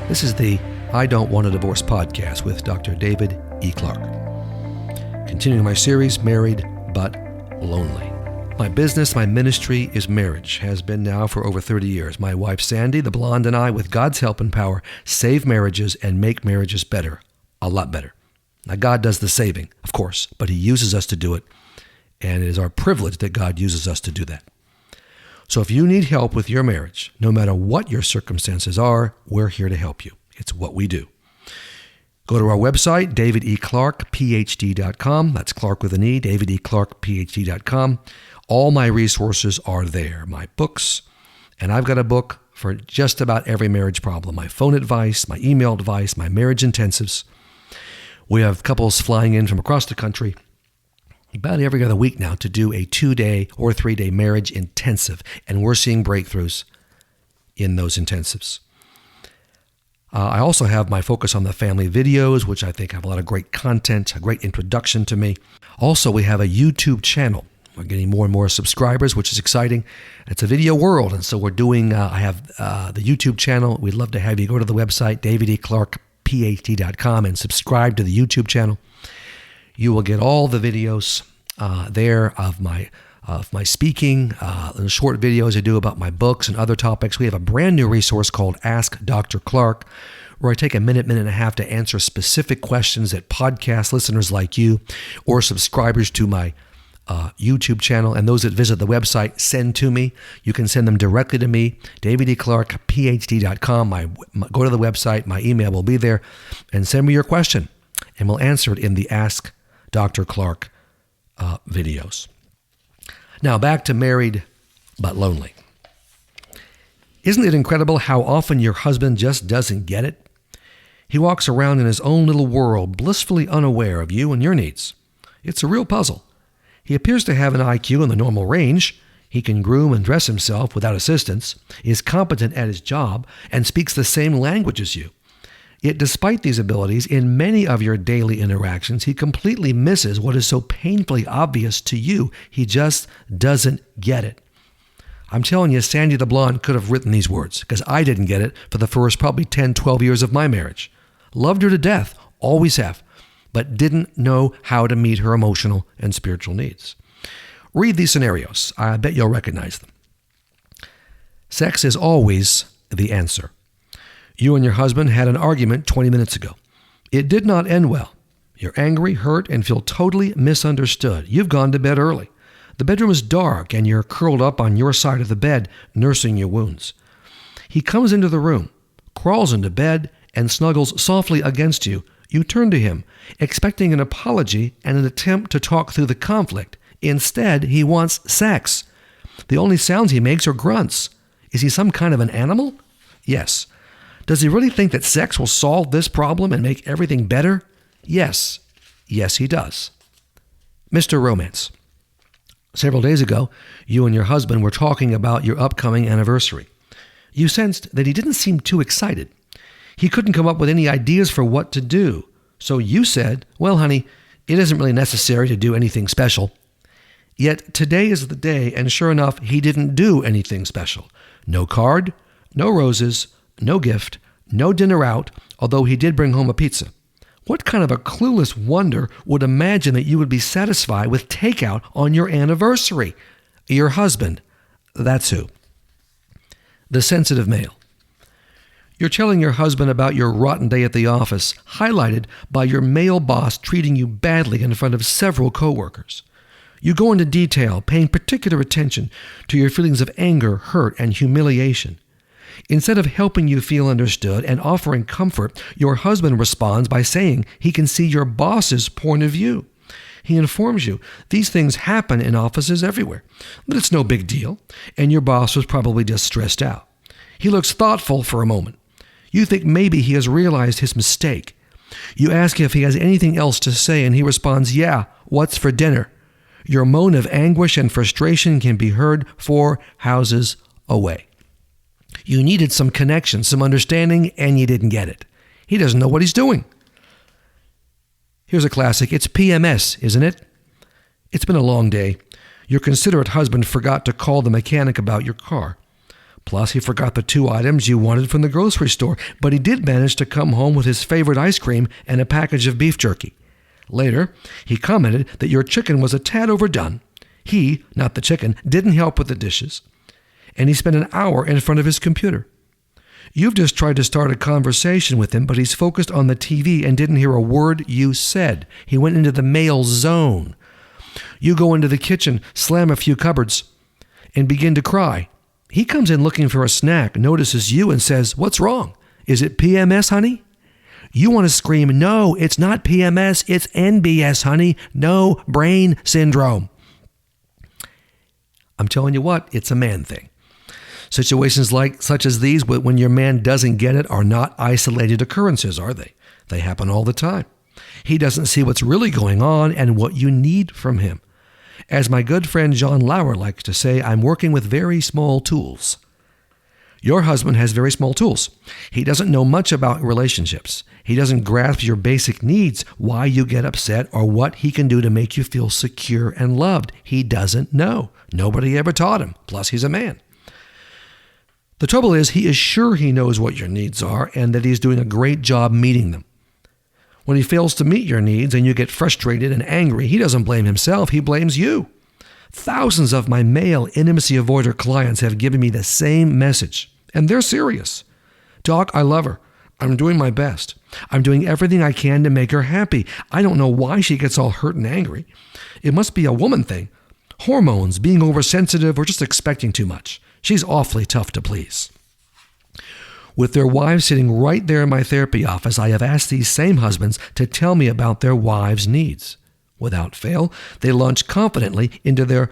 This is the I Don't Want a Divorce podcast with Dr. David E. Clarke. Continuing my series, Married But Lonely. My business, my ministry is marriage, has been now for over 30 years. My wife, Sandy, the blonde, and I, with God's help and power, save marriages and make marriages better, a lot better. Now, God does the saving, of course, but He uses us to do it, and it is our privilege that God uses us to do that. So if you need help with your marriage, no matter what your circumstances are, we're here to help you. It's what we do. Go to our website, davideclarkephd.com. That's Clarke with an E, davideclarkephd.com. All my resources are there, my books, and I've got a book for just about every marriage problem. My phone advice, my email advice, my marriage intensives. We have couples flying in from across the country about every other week now to do a 2-day or 3-day marriage intensive, and we're seeing breakthroughs in those intensives. I also have my focus on the family videos, which I think have a lot of great content, a great introduction to me. Also, we have a YouTube channel. We're getting more and more subscribers, which is exciting. It's a video world, and so we're doing, I have the YouTube channel. We'd love to have you go to the website, davideclarkephd.com, and subscribe to the YouTube channel. You will get all the videos there of my speaking, the short videos I do about my books and other topics. We have a brand new resource called Ask Dr. Clarke, where I take a minute and a half to answer specific questions that podcast listeners like you or subscribers to my YouTube channel and those that visit the website send to me. You can send them directly to me, davideclarkephd.com. Go to the website, my email will be there, and send me your question, and we'll answer it in the Ask Dr. Clarke videos. Now back to Married But Lonely. Isn't it incredible how often your husband just doesn't get it? He walks around in his own little world, blissfully unaware of you and your needs. It's a real puzzle. He appears to have an IQ in the normal range. He can groom and dress himself without assistance, is competent at his job, and speaks the same language as you. Yet despite these abilities, in many of your daily interactions, he completely misses what is so painfully obvious to you. He just doesn't get it. I'm telling you, Sandy the blonde could have written these words, because I didn't get it for the first probably 10, 12 years of my marriage. Loved her to death, always have, but didn't know how to meet her emotional and spiritual needs. Read these scenarios. I bet you'll recognize them. Sex is always the answer. You and your husband had an argument 20 minutes ago. It did not end well. You're angry, hurt, and feel totally misunderstood. You've gone to bed early. The bedroom is dark, and you're curled up on your side of the bed, nursing your wounds. He comes into the room, crawls into bed, and snuggles softly against you. You turn to him, expecting an apology and an attempt to talk through the conflict. Instead, he wants sex. The only sounds he makes are grunts. Is he some kind of an animal? Yes. Does he really think that sex will solve this problem and make everything better? Yes. Yes, he does. Mr. Romance. Several days ago, you and your husband were talking about your upcoming anniversary. You sensed that he didn't seem too excited. He couldn't come up with any ideas for what to do. So you said, well, honey, it isn't really necessary to do anything special. Yet today is the day, and sure enough, he didn't do anything special. No card, no roses, no gift, no dinner out, although he did bring home a pizza. What kind of a clueless wonder would imagine that you would be satisfied with takeout on your anniversary? Your husband, that's who. The sensitive male. You're telling your husband about your rotten day at the office, highlighted by your male boss treating you badly in front of several coworkers. You go into detail, paying particular attention to your feelings of anger, hurt, and humiliation. Instead of helping you feel understood and offering comfort, your husband responds by saying he can see your boss's point of view. He informs you these things happen in offices everywhere, but it's no big deal, and your boss was probably just stressed out. He looks thoughtful for a moment. You think maybe he has realized his mistake. You ask if he has anything else to say, and he responds, yeah, what's for dinner? Your moan of anguish and frustration can be heard 4 houses away. You needed some connection, some understanding, and you didn't get it. He doesn't know what he's doing. Here's a classic. It's PMS, isn't it? It's been a long day. Your considerate husband forgot to call the mechanic about your car. Plus, he forgot the 2 items you wanted from the grocery store, but he did manage to come home with his favorite ice cream and a package of beef jerky. Later, he commented that your chicken was a tad overdone. He, not the chicken, didn't help with the dishes. And he spent an hour in front of his computer. You've just tried to start a conversation with him, but he's focused on the TV and didn't hear a word you said. He went into the male zone. You go into the kitchen, slam a few cupboards, and begin to cry. He comes in looking for a snack, notices you, and says, "What's wrong? Is it PMS, honey?" You want to scream, "No, it's not PMS, it's NBS, honey. No brain syndrome." I'm telling you what, it's a man thing. Situations such as these, when your man doesn't get it, are not isolated occurrences, are they? They happen all the time. He doesn't see what's really going on and what you need from him. As my good friend John Lauer likes to say, I'm working with very small tools. Your husband has very small tools. He doesn't know much about relationships. He doesn't grasp your basic needs, why you get upset, or what he can do to make you feel secure and loved. He doesn't know. Nobody ever taught him. Plus, he's a man. The trouble is, he is sure he knows what your needs are and that he's doing a great job meeting them. When he fails to meet your needs and you get frustrated and angry, he doesn't blame himself, he blames you. Thousands of my male intimacy avoider clients have given me the same message, and they're serious. Doc, I love her. I'm doing my best. I'm doing everything I can to make her happy. I don't know why she gets all hurt and angry. It must be a woman thing. Hormones, being oversensitive, or just expecting too much. She's awfully tough to please. With their wives sitting right there in my therapy office, I have asked these same husbands to tell me about their wives' needs. Without fail, they launch confidently into their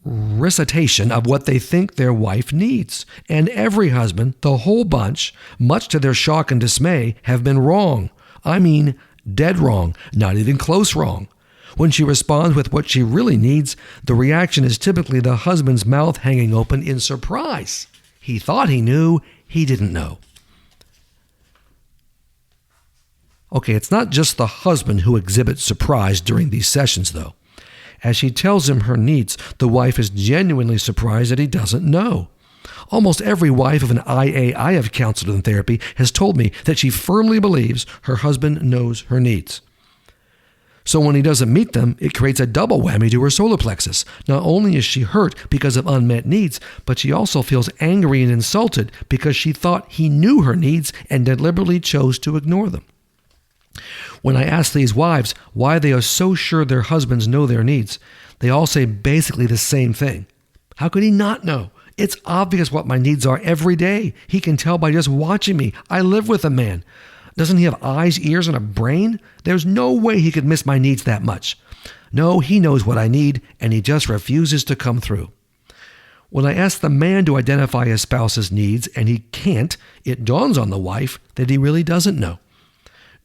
recitation of what they think their wife needs. And every husband, the whole bunch, much to their shock and dismay, have been wrong. I mean, dead wrong, not even close wrong. When she responds with what she really needs, the reaction is typically the husband's mouth hanging open in surprise. He thought he knew, he didn't know. Okay, it's not just the husband who exhibits surprise during these sessions, though. As she tells him her needs, the wife is genuinely surprised that he doesn't know. Almost every wife of an IA I have counseled in therapy has told me that she firmly believes her husband knows her needs. So when he doesn't meet them, it creates a double whammy to her solar plexus. Not only is she hurt because of unmet needs, but she also feels angry and insulted because she thought he knew her needs and deliberately chose to ignore them. When I ask these wives why they are so sure their husbands know their needs, they all say basically the same thing. How could he not know? It's obvious what my needs are every day. He can tell by just watching me. I live with a man. Doesn't he have eyes, ears, and a brain? There's no way he could miss my needs that much. No, he knows what I need, and he just refuses to come through. When I ask the man to identify his spouse's needs, and he can't, it dawns on the wife that he really doesn't know.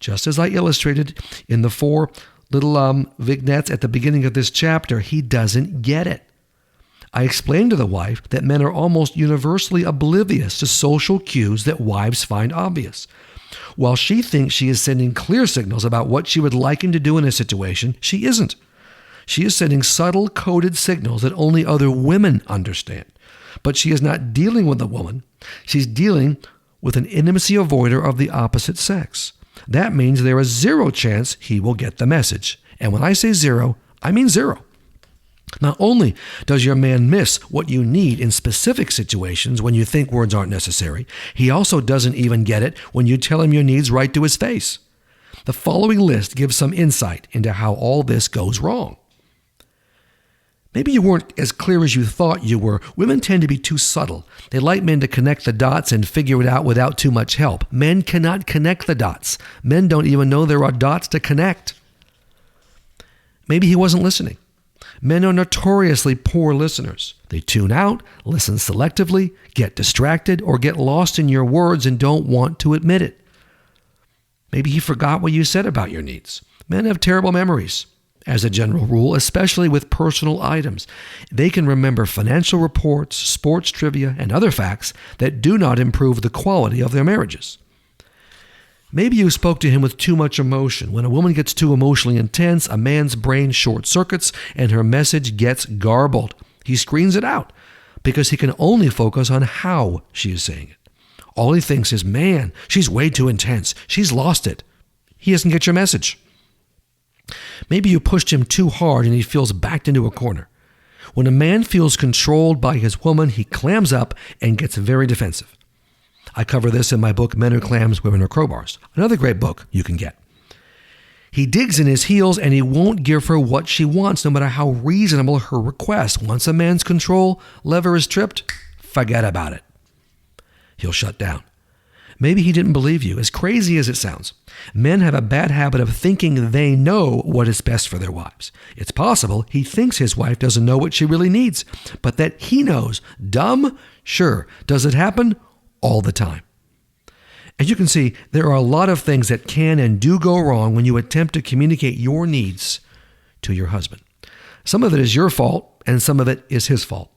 Just as I illustrated in the 4 little vignettes at the beginning of this chapter, he doesn't get it. I explained to the wife that men are almost universally oblivious to social cues that wives find obvious. While she thinks she is sending clear signals about what she would like him to do in a situation, she isn't. She is sending subtle coded signals that only other women understand. But she is not dealing with a woman. She's dealing with an intimacy avoider of the opposite sex. That means there is 0 chance he will get the message. And when I say 0, I mean 0. Not only does your man miss what you need in specific situations when you think words aren't necessary, he also doesn't even get it when you tell him your needs right to his face. The following list gives some insight into how all this goes wrong. Maybe you weren't as clear as you thought you were. Women tend to be too subtle. They like men to connect the dots and figure it out without too much help. Men cannot connect the dots. Men don't even know there are dots to connect. Maybe he wasn't listening. Men are notoriously poor listeners. They tune out, listen selectively, get distracted, or get lost in your words and don't want to admit it. Maybe he forgot what you said about your needs. Men have terrible memories, as a general rule, especially with personal items. They can remember financial reports, sports trivia, and other facts that do not improve the quality of their marriages. Maybe you spoke to him with too much emotion. When a woman gets too emotionally intense, a man's brain short circuits and her message gets garbled. He screens it out. because he can only focus on how she is saying it. All he thinks is, man, she's way too intense. She's lost it. He doesn't get your message. Maybe you pushed him too hard and he feels backed into a corner. When a man feels controlled by his woman, he clams up and gets very defensive. I cover this in my book, Men Are Clams, Women Are Crowbars, another great book you can get. He digs in his heels and he won't give her what she wants, no matter how reasonable her request. Once a man's control lever is tripped, forget about it. He'll shut down. Maybe he didn't believe you, as crazy as it sounds. Men have a bad habit of thinking they know what is best for their wives. It's possible he thinks his wife doesn't know what she really needs, but that he knows. Dumb? Sure. Does it happen? All the time. As you can see, there are a lot of things that can and do go wrong when you attempt to communicate your needs to your husband. Some of it is your fault, and some of it is his fault.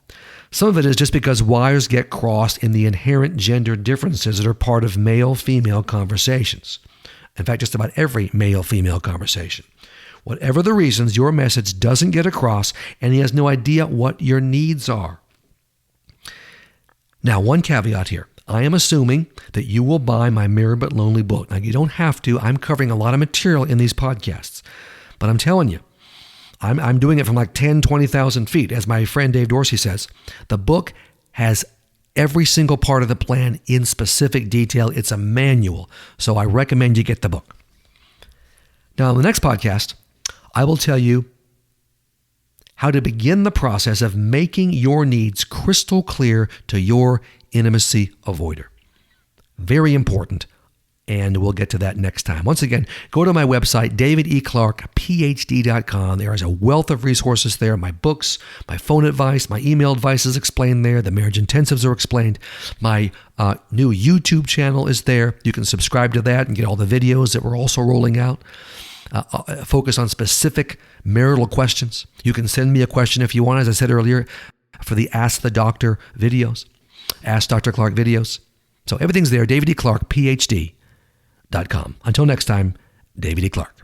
Some of it is just because wires get crossed in the inherent gender differences that are part of male-female conversations. In fact, just about every male-female conversation. Whatever the reasons, your message doesn't get across, and he has no idea what your needs are. Now, one caveat here. I am assuming that you will buy my Married But Lonely book. Now, you don't have to. I'm covering a lot of material in these podcasts. But I'm telling you, I'm doing it from like 10, 20,000 feet. As my friend Dave Dorsey says, the book has every single part of the plan in specific detail. It's a manual. So I recommend you get the book. Now, in the next podcast, I will tell you how to begin the process of making your needs crystal clear to your intimacy avoider. Very important, and we'll get to that next time. Once again, go to my website, davideclarkephd.com. There is a wealth of resources there. My books, my phone advice, my email advice is explained there. The marriage intensives are explained. My new YouTube channel is there. You can subscribe to that and get all the videos that we're also rolling out. Focus on specific marital questions. You can send me a question if you want, as I said earlier, for the Ask the Doctor videos, Ask Dr. Clarke videos. So everything's there, davideclarkephd.com. Until next time, David E. Clarke.